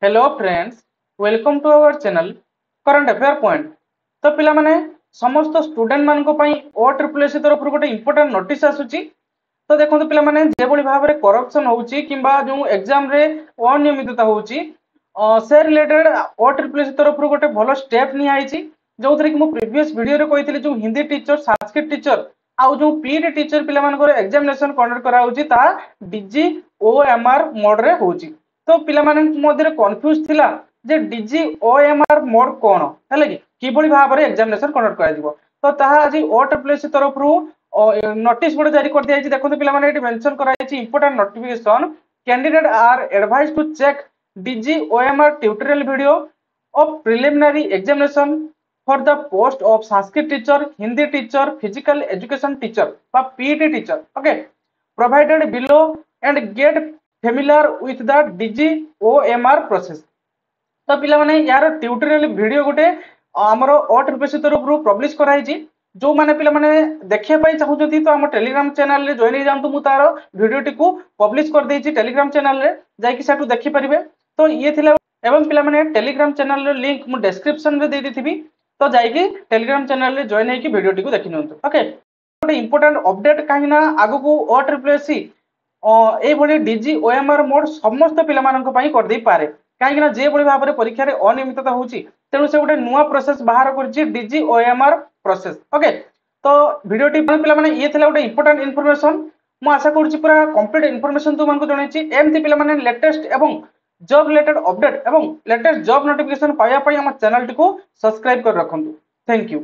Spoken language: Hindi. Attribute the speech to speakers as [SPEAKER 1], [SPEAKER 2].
[SPEAKER 1] Hello friends, welcome to our channel current affair point. तो पिला माने समस्त स्टूडेंट मानक पई ओ ट्रिपल एस तरफ गोटे इंपोर्टेंट नोटिस आसुची। तो देखो पिला माने जे बड़ी भाव में करप्शन होउची किंबा जो एग्जाम रे अनियमितता होउची से रिलेटेड ओ ट्रिपल एस तरफ गोटे भलो स्टेप नि आइची, जो थरे कि मो प्रीवियस वीडियो रे कहितली जो हिंदी टीचर संस्कृत टीचर आउ जो पीटी टीचर पिला मानकर एग्जामिनेशन कंडक्ट करा होउची ता डीजी ओएमआर मोड रे होउची। तो पिला माने मध्य कन्फ्यूज थिला जे डीजी ओएमआर मोड कोन हैले कि भली भाव रे एग्जामिनेशन कंडक्ट करा दिबो। तो ताहा आज ओ ट्रिपल एस तरफ रु नोटिस गोटे जारी कर दिया है। देखो पिला माने एटी मेंशन करा है important notification candidate are advised to check DG OMR tutorial video of preliminary examination for the post of Sanskrit teacher, Hindi teacher, physical education teacher बा PT teacher, okay, provided below and get familiar with the DG OMR process. तो पिला माने यार ट्यूटोरियल वीडियो गोटे हमर ओ ट्रिपल एस तरफ पब्लिश कराई छी। जो माने पिला माने देखिया पई चाहउछथि तो हम टेलीग्राम चैनल रे जॉइन हो जांतु। मु तार वीडियो टिकु पब्लिश कर देछि टेलीग्राम चैनल रे, जाई कि सेटु देखि परिबे। तो ये थिला एवं पिला माने टेलीग्राम चैनल रे लिंक मु डिस्क्रिप्शन रे दे देथिबी। तो जाई कि टेलीग्राम चैनल रे जॉइन होई कि वीडियो टिकु देखि नंतु। ओके, गोटे इंपोर्टेंट अपडेट काहे ना आगु को ओ ट्रिपल एस ए भली डीजी ओएमआर मोड समस्त पिला मानक पई कर दे पारे, कहीं ना जे भली भाव में परीक्षा रे अनियमितता होची तेणु से गोटे नुआ प्रोसेस बाहर करछि डीजी ओएमआर प्रोसेस। ओके, तो वीडियो टी पिला माने ये थिला गोटे इंपोर्टेंट इन्फॉर्मेशन। मु आशा करछि पूरा कंप्लीट इन्फॉर्मेशन तुम मानक जणैछि। एमती पिला माने लेटेस्ट एवं जॉब रिलेटेड अपडेट एवं लेटेस्ट जॉब नोटिफिकेशन पाया पई हम चैनल टिको सब्सक्राइब कर रखंतु। Thank you.